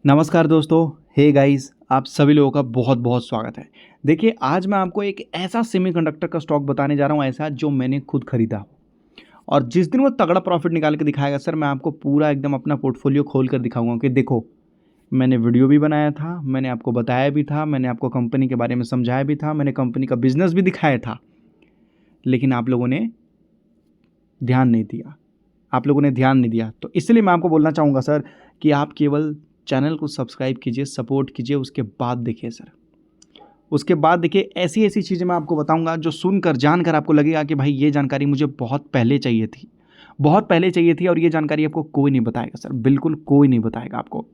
नमस्कार दोस्तों। Hey guys, आप सभी लोगों का बहुत बहुत स्वागत है। देखिए, आज मैं आपको एक ऐसा सेमीकंडक्टर का स्टॉक बताने जा रहा हूँ, ऐसा जो मैंने खुद खरीदा हो। और जिस दिन वो तगड़ा प्रॉफिट निकाल के दिखाएगा सर, मैं आपको पूरा एकदम अपना पोर्टफोलियो खोल कर दिखाऊंगा कि देखो, मैंने वीडियो भी बनाया था, मैंने आपको बताया भी था, मैंने आपको कंपनी के बारे में समझाया भी था, मैंने कंपनी का बिजनेस भी दिखाया था, लेकिन आप लोगों ने ध्यान नहीं दिया। तो इसलिए मैं आपको बोलना चाहूँगा सर कि आप केवल चैनल को सब्सक्राइब कीजिए, सपोर्ट कीजिए, उसके बाद देखिए सर। उसके बाद देखिए, ऐसी ऐसी चीज़ें मैं आपको बताऊंगा जो सुनकर जानकर आपको लगेगा कि भाई ये जानकारी मुझे बहुत पहले चाहिए थी, और ये जानकारी आपको कोई नहीं बताएगा सर, बिल्कुल कोई नहीं बताएगा आपको।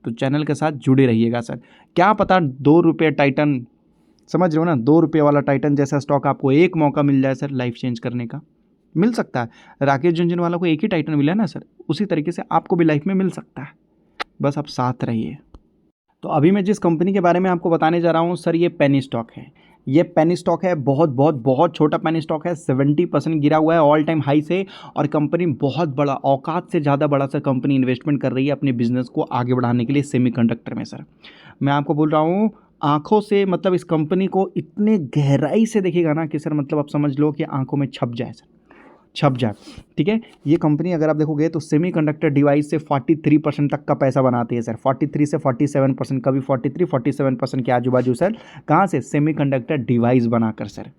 तो चैनल के साथ जुड़े रहिएगा सर। क्या पता 2 रुपये टाइटन, समझ रहे हो ना, 2 रुपये वाला टाइटन जैसा स्टॉक आपको एक मौका मिल जाए सर लाइफ चेंज करने का। मिल सकता है। राकेश झुनझुनवाला को एक ही टाइटन मिला ना सर, उसी तरीके से आपको भी लाइफ में मिल सकता है। बस आप साथ रहिए। तो अभी मैं जिस कंपनी के बारे में आपको बताने जा रहा हूँ सर, ये पेनी स्टॉक है। ये पेनी स्टॉक है, बहुत बहुत बहुत छोटा पेनी स्टॉक है। 70% गिरा हुआ है ऑल टाइम हाई से। और कंपनी बहुत बड़ा, औकात से ज़्यादा बड़ा सर कंपनी इन्वेस्टमेंट कर रही है अपने बिजनेस को आगे बढ़ाने के लिए सेमीकंडक्टर में सर। मैं आपको बोल रहा हूँ आंखों से, मतलब इस कंपनी को इतने गहराई से देखिएगा ना कि सर, मतलब आप समझ लो कि आंखों में छप जाए सर, छप जाए। ठीक है, ये कंपनी अगर आप देखोगे तो सेमीकंडक्टर डिवाइस से 43% तक का पैसा बनाती है सर। 43 से 47%, कभी 43-47% के आजू बाजू सर। कहाँ से? सेमीकंडक्टर डिवाइस बनाकर सर।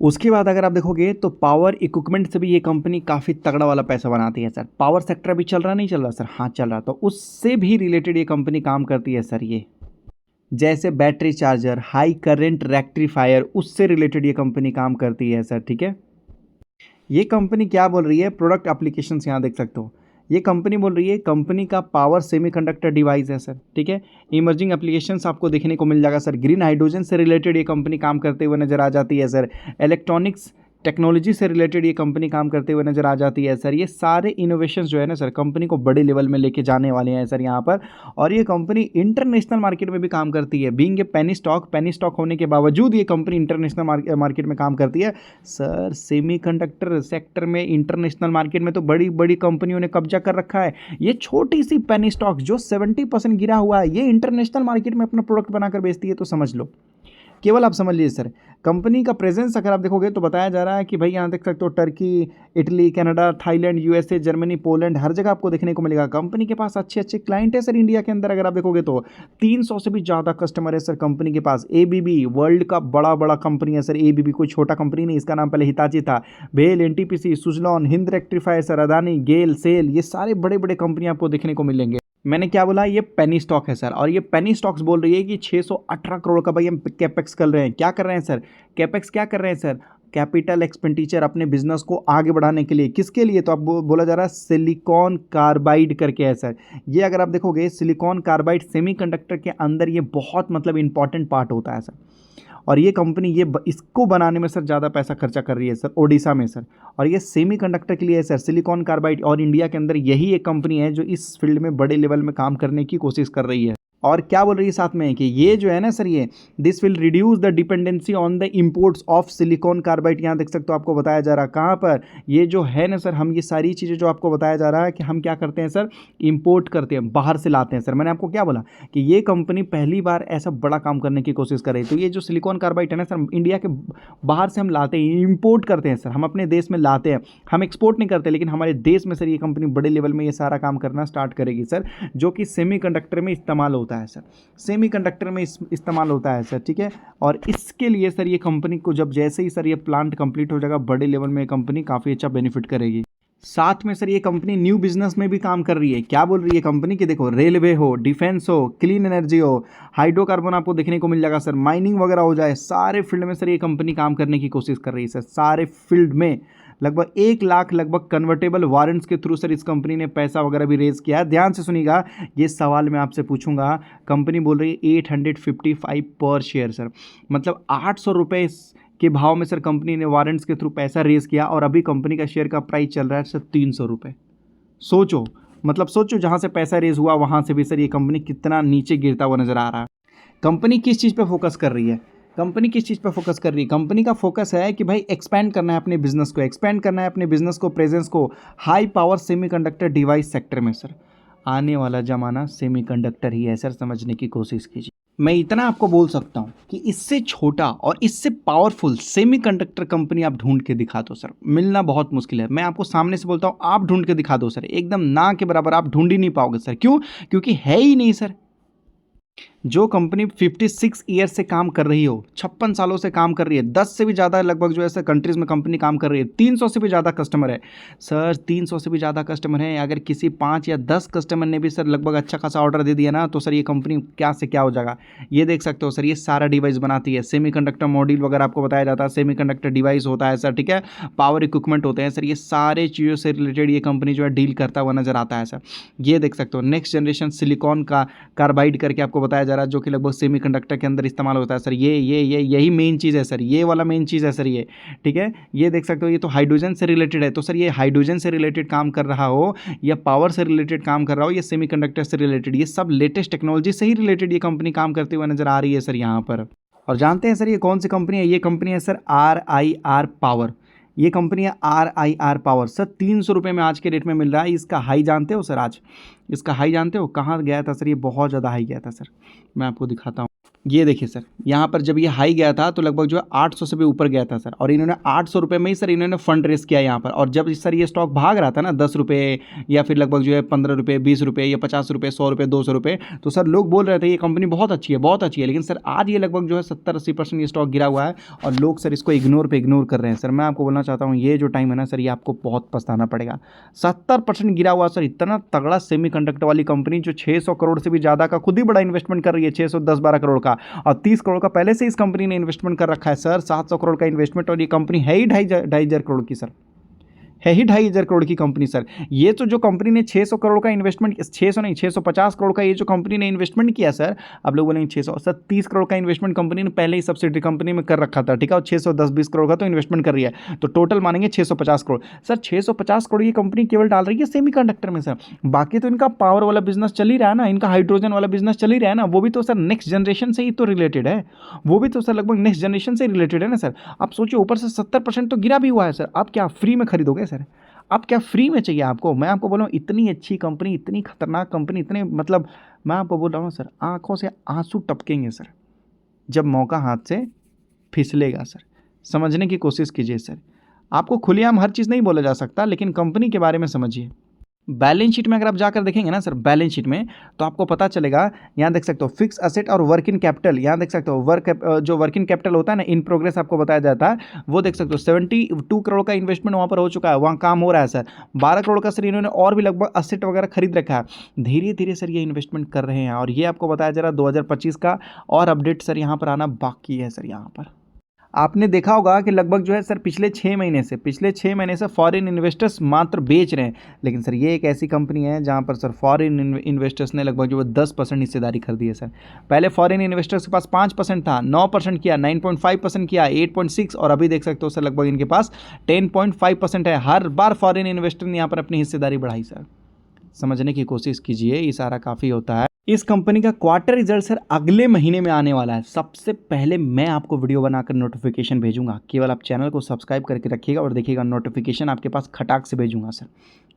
उसके बाद अगर आप देखोगे तो पावर इक्विपमेंट से भी ये कंपनी काफ़ी तगड़ा वाला पैसा बनाती है सर। पावर सेक्टर भी चल रहा, नहीं चल रहा सर? हाँ चल रहा। तो उससे भी रिलेटेड ये कंपनी काम करती है सर। ये जैसे battery charger, high current rectifier, उससे रिलेटेड ये कंपनी काम करती है सर। ठीक है, ये कंपनी क्या बोल रही है, प्रोडक्ट एप्लीकेशंस यहाँ देख सकते हो। ये कंपनी बोल रही है कंपनी का पावर सेमीकंडक्टर डिवाइस है सर। ठीक है, इमर्जिंग एप्लीकेशंस आपको देखने को मिल जाएगा सर। ग्रीन हाइड्रोजन से रिलेटेड ये कंपनी काम करते हुए नजर आ जाती है सर। इलेक्ट्रॉनिक्स टेक्नोलॉजी से रिलेटेड ये कंपनी काम करते हुए नजर आ जाती है सर। ये सारे इनोवेशंस जो है ना सर, कंपनी को बड़े लेवल में लेके जाने वाले हैं सर यहाँ पर। और ये कंपनी इंटरनेशनल मार्केट में भी काम करती है। बीइंग ए पेनी स्टॉक होने के बावजूद ये कंपनी इंटरनेशनल मार्केट में काम करती है सर। सेमीकंडक्टर सेक्टर में, इंटरनेशनल मार्केट में तो बड़ी बड़ी कंपनियों ने कब्जा कर रखा है। ये छोटी सी पेनी स्टॉक जो 70% गिरा हुआ है, ये इंटरनेशनल मार्केट में अपना प्रोडक्ट बनाकर बेचती है। तो समझ लो, केवल आप समझ लीजिए सर। कंपनी का प्रेजेंस अगर आप देखोगे तो बताया जा रहा है कि भाई यहाँ देख सकते हो, Turkey, Italy, Canada, Thailand, USA, Germany, Poland, हर जगह आपको देखने को मिलेगा। कंपनी के पास अच्छे अच्छे क्लाइंट है सर। इंडिया के अंदर अगर आप देखोगे तो 300 से भी ज़्यादा कस्टमर है सर कंपनी के पास। एबीबी वर्ल्ड का बड़ा बड़ा कंपनी है सर। एबीबी कोई छोटा कंपनी नहीं, इसका नाम पहले हिताची था। भेल, NTPC, Suzlon, Hind rectifier sir, Adani, GAIL, SAIL, ये सारे बड़े बड़े कंपनी आपको देखने को मिलेंगे। मैंने क्या बोला, ये पेनी स्टॉक है सर। और ये पेनी स्टॉक्स बोल रही है कि 618 करोड़ का भाई हम कैपेक्स कर रहे हैं। क्या कर रहे हैं सर? कैपेक्स क्या कर रहे हैं सर? कैपिटल एक्सपेंडिचर अपने बिजनेस को आगे बढ़ाने के लिए। किसके लिए? तो अब बोला जा रहा है सिलिकॉन कार्बाइड करके है सर। ये अगर आप देखोगे, सिलिकॉन कार्बाइड सेमीकंडक्टर के अंदर ये बहुत मतलब इंपॉर्टेंट पार्ट होता है सर। और ये कंपनी इसको बनाने में सर ज़्यादा पैसा खर्चा कर रही है सर, ओडिशा में सर। और ये सेमीकंडक्टर के लिए है सर, सिलिकॉन कार्बाइड। और इंडिया के अंदर यही एक कंपनी है जो इस फील्ड में बड़े लेवल में काम करने की कोशिश कर रही है। और क्या बोल रही है साथ में कि ये जो है ना सर, ये this will reduce the dependency on the imports of silicon carbide. यहाँ देख सकते हो, आपको बताया जा रहा है कहाँ पर, ये जो है ना सर, हम ये सारी चीज़ें जो आपको बताया जा रहा है कि हम क्या करते हैं सर, इंपोर्ट करते हैं, बाहर से लाते हैं सर। मैंने आपको क्या बोला कि ये कंपनी पहली बार ऐसा बड़ा काम करने की कोशिश कर रही है। तो ये जो सिलिकॉन कार्बाइड है ना सर, इंडिया के बाहर से हम लाते हैं, इंपोर्ट करते हैं सर, हम अपने देश में लाते हैं। हम एक्सपोर्ट नहीं करते, लेकिन हमारे देश में सर ये कंपनी बड़े लेवल में ये सारा काम करना स्टार्ट करेगी सर, जो कि सेमीकंडक्टर में इस्तेमाल होता है सर। सेमीकंडक्टर में इस्तेमाल होता है सर। ठीक है, और इसके लिए सर ये कंपनी को जब जैसे ही सर ये प्लांट कंप्लीट हो जाएगा, बड़े लेवल में कंपनी काफ़ी अच्छा बेनिफिट करेगी। साथ में सर ये कंपनी न्यू बिजनेस में भी काम कर रही है। क्या बोल रही है कंपनी कि देखो, रेलवे हो, डिफेंस हो, क्लीन एनर्जी हो, हाइड्रोकार्बन आपको देखने को मिल जाएगा सर, माइनिंग वगैरह हो जाए, सारे फील्ड में सर ये कंपनी काम करने की कोशिश कर रही है सर। सारे फील्ड में लगभग 1 लाख लगभग कन्वर्टेबल वारंट्स के थ्रू सर इस कंपनी ने पैसा वगैरह भी रेज किया है। ध्यान से सुनिएगा, ये सवाल मैं आपसे पूछूंगा। कंपनी बोल रही है 855 पर शेयर सर, मतलब 800 रुपये के भाव में सर कंपनी ने वारंट्स के थ्रू पैसा रेज किया। और अभी कंपनी का शेयर का प्राइस चल रहा है सर 300 रुपये। सोचो, मतलब सोचो, जहाँ से पैसा रेज हुआ वहाँ से भी सर ये कंपनी कितना नीचे गिरता हुआ नजर आ रहा है। कंपनी किस चीज़ पे फोकस कर रही है? कंपनी का फोकस है कि भाई एक्सपैंड करना है अपने बिजनेस को, प्रेजेंस को high power semiconductor device sector में सर। आने वाला ज़माना सेमीकंडक्टर ही है सर, समझने की कोशिश कीजिए। मैं इतना आपको बोल सकता हूँ कि इससे छोटा और इससे पावरफुल सेमीकंडक्टर कंपनी आप ढूंढ के दिखा दो सर, मिलना बहुत मुश्किल है। मैं आपको सामने से बोलता हूँ, आप ढूंढ के दिखा दो सर, एकदम ना के बराबर आप ढूंढ ही नहीं पाओगे सर। क्यों? क्योंकि है ही नहीं सर। जो कंपनी 56 ईयर से काम कर रही हो, 56 सालों से काम कर रही है, 10 से भी ज़्यादा लगभग जो है सर कंट्रीज़ में कंपनी काम कर रही है, 300 से भी ज़्यादा कस्टमर है सर, 300 से भी ज़्यादा कस्टमर है। अगर किसी 5 या 10 कस्टमर ने भी सर लगभग अच्छा खासा ऑर्डर दे दिया ना, तो सर ये कंपनी क्या से क्या हो जाएगा। ये देख सकते हो सर, ये सारा डिवाइस बनाती है, सेमीकंडक्टर मॉड्यूल वगैरह आपको बताया जाता है, सेमीकंडक्टर डिवाइस होता है सर, ठीक है, पावर इक्विपमेंट होते हैं सर, ये सारे चीज़ों से रिलेटेड ये कंपनी जो है डील करता हुआ नजर आता है सर। ये देख सकते हो नेक्स्ट जनरेशन सिलिकॉन का कार्बाइड करके आपको बताया जा रहा है, जो कि लगभग सेमीकंडक्टर के अंदर इस्तेमाल होता है सर। यही मेन चीज़ है सर, ये वाला मेन चीज़ है सर ये, ठीक है। ये देख सकते हो, ये तो हाइड्रोजन से रिलेटेड है, तो सर ये हाइड्रोजन से रिलेटेड काम कर रहा हो या पावर से रिलेटेड काम कर रहा हो या सेमीकंडक्टर से रिलेटेड, ये सब लेटेस्ट टेक्नोलॉजी से ही रिलेटेड ये कंपनी काम करते हुए नजर आ रही है सर यहाँ पर। और जानते हैं सर ये कौन सी कंपनी है? ये कंपनी है सर RIR पावर। ये कंपनी है RIR पावर सर, 300 रुपये में आज के रेट में मिल रहा है। इसका हाई जानते हो सर? आज इसका हाई जानते हो कहाँ गया था सर? ये बहुत ज़्यादा हाई गया था सर, मैं आपको दिखाता हूँ। ये देखिए सर, यहाँ पर जब ये हाई गया था तो लगभग जो है 800 से भी ऊपर गया था सर, और इन्होंने 800 रुपये में ही सर इन्होंने फंड रेस किया यहाँ पर। और जब सर ये स्टॉक भाग रहा था ना 10 रुपये या फिर लगभग जो है 15 रुपये, 20 रुपये या 50 रुपये, 100 रुपये, 200 रुपये, तो सर लोग बोल रहे थे ये कंपनी बहुत अच्छी है, बहुत अच्छी है। लेकिन सर आज ये लगभग जो है 70-80% ये स्टॉक गिरा हुआ है और लोग सर इसको इग्नोर कर रहे हैं सर। मैं आपको बोलना चाहता हूँ ये जो टाइम है ना सर, ये आपको बहुत पछताना पड़ेगा। 70% गिरा हुआ सर, इतना तगड़ा सेमीकंडक्टर वाली कंपनी जो 600 करोड़ से भी ज़्यादा का खुद ही बड़ा इन्वेस्टमेंट कर रही है, 610-12 करोड़ का, और 30 करोड़ का पहले से इस कंपनी ने इन्वेस्टमेंट कर रखा है सर, 700 करोड़ का इन्वेस्टमेंट, और ये कंपनी है ही 2,500 करोड़ की सर, है ही 2,500 करोड़ की कंपनी सर। ये तो जो कंपनी ने 600 करोड़ का इन्वेस्टमेंट, 600 नहीं 650 करोड़ का ये जो कंपनी ने इन्वेस्टमेंट किया सर, आप लोग बोलेंगे 600 सर, 30 करोड़ का इन्वेस्टमेंट कंपनी ने पहले ही सब्सिडरी कंपनी में कर रखा था, ठीक है, और 610-20 करोड़ का तो इन्वेस्टमेंट कर रही है, तो टोटल मानेंगे 650 करोड़ सर। 650 करोड़ ये कंपनी केवल डाल रही है सेमीकंडक्टर में सर, बाकी तो इनका पावर वाला बिजनेस चल ही रहा है ना, इनका हाइड्रोजन वाला बिजनेस चल ही रहा है ना, वो भी तो सर नेक्स्ट जनरेशन से ही तो रिलेटेड है, वो भी तो सर लगभग नेक्स्ट जनरेशन से रिलेटेड है ना सर। आप सोचिए ऊपर से 70% तो गिरा भी हुआ है सर, आप क्या फ्री में खरीदोगे सर? आप क्या फ्री में चाहिए आपको? मैं आपको बोल रहा हूँ इतनी अच्छी कंपनी, इतनी खतरनाक कंपनी, इतने मतलब मैं आपको बोल रहा हूँ सर, आंखों से आंसू टपकेंगे सर जब मौका हाथ से फिसलेगा सर। समझने की कोशिश कीजिए सर, आपको खुलेआम हर चीज़ नहीं बोला जा सकता, लेकिन कंपनी के बारे में समझिए। बैलेंस शीट में अगर आप जाकर देखेंगे ना सर, बैलेंस शीट में तो आपको पता चलेगा, यहाँ देख सकते हो फिक्स असेट और वर्किंग कैपिटल, यहाँ देख सकते हो जो वर्किंग कैपिटल होता है ना, इन प्रोग्रेस आपको बताया जाता है, वो देख सकते हो 72 करोड़ का इन्वेस्टमेंट वहाँ पर हो चुका है, वहाँ काम हो रहा है सर। 12 करोड़ का सर इन्होंने और भी लगभग असेट वगैरह खरीद रखा है, धीरे धीरे सर ये इन्वेस्टमेंट कर रहे हैं, और ये आपको बताया जा रहा है 2025 का और अपडेट सर यहाँ पर आना बाकी है सर। यहाँ पर आपने देखा होगा कि लगभग जो है सर पिछले 6 महीने से फॉरेन इन्वेस्टर्स मात्र बेच रहे हैं, लेकिन सर ये एक ऐसी कंपनी है जहां पर सर फॉरेन इन्वेस्टर्स ने लगभग जो है 10% हिस्सेदारी खरीदी है सर। पहले फॉरेन इन्वेस्टर्स के पास 5% था, 9% किया, 9.5% किया, 8.6, और अभी देख सकते हो सर लगभग इनके पास 10.5% है। हर बार फॉरेन इन्वेस्टर ने यहाँ पर अपनी हिस्सेदारी बढ़ाई सर। समझने की कोशिश कीजिए, इशारा काफ़ी होता है। इस कंपनी का क्वार्टर रिजल्ट सर अगले महीने में आने वाला है। सबसे पहले मैं आपको वीडियो बनाकर नोटिफिकेशन भेजूंगा, केवल आप चैनल को सब्सक्राइब करके रखिएगा और देखिएगा नोटिफिकेशन आपके पास खटाक से भेजूंगा सर,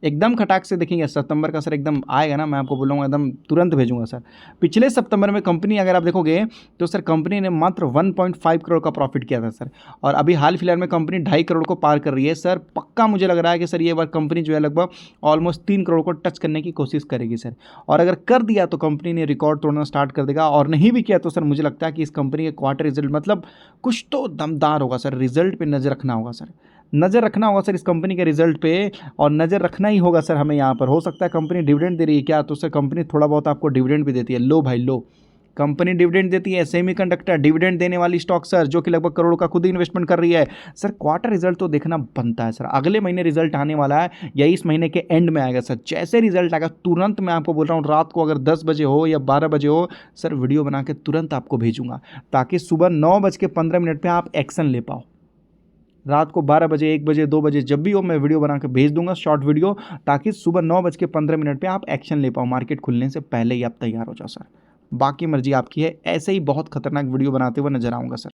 एकदम खटाक से देखेंगे। सितंबर का सर एकदम आएगा ना, मैं आपको बोलूँगा एकदम तुरंत भेजूंगा सर। पिछले सितंबर में कंपनी अगर आप देखोगे तो सर कंपनी ने मात्र 1.5 करोड़ का प्रॉफिट किया था सर, और अभी हाल फिलहाल में कंपनी 2.5 करोड़ को पार कर रही है सर। पक्का मुझे लग रहा है कि सर ये बार कंपनी जो है लगभग ऑलमोस्ट 3 करोड़ को टच करने की कोशिश करेगी सर, और अगर कर दिया तो कंपनी ने रिकॉर्ड तोड़ना स्टार्ट कर देगा, और नहीं भी किया तो सर मुझे लगता है कि इस कंपनी के क्वार्टर रिजल्ट मतलब कुछ तो दमदार होगा सर। रिजल्ट पे नज़र रखना होगा सर, नज़र रखना होगा सर इस कंपनी के रिजल्ट पे, और नज़र रखना ही होगा सर हमें यहाँ पर। हो सकता है कंपनी डिविडेंड दे रही है क्या, तो सर कंपनी थोड़ा बहुत आपको डिविडेंड भी देती है। लो भाई लो, कंपनी डिविडेंड देती है, सेमीकंडक्टर डिविडेंड देने वाली स्टॉक सर, जो कि लगभग करोड़ का खुद ही इन्वेस्टमेंट कर रही है सर। क्वार्टर रिजल्ट तो देखना बनता है सर, अगले महीने रिजल्ट आने वाला है या इस महीने के एंड में आएगा सर। जैसे रिजल्ट आएगा तुरंत मैं आपको बोल रहा हूँ, रात को अगर 10 बजे हो या 12 बजे हो सर, वीडियो बना के तुरंत आपको भेजूंगा, ताकि सुबह 9:15 पर आप एक्शन ले पाओ। रात को 12 बजे, 1 बजे, 2 बजे जब भी हो मैं वीडियो बना के भेज दूंगा, शॉर्ट वीडियो, ताकि सुबह 9:15 पे आप एक्शन ले पाओ। मार्केट खुलने से पहले ही आप तैयार हो जाओ सर। बाकी मर्जी आपकी है, ऐसे ही बहुत खतरनाक वीडियो बनाते हुए नजर आऊँगा सर।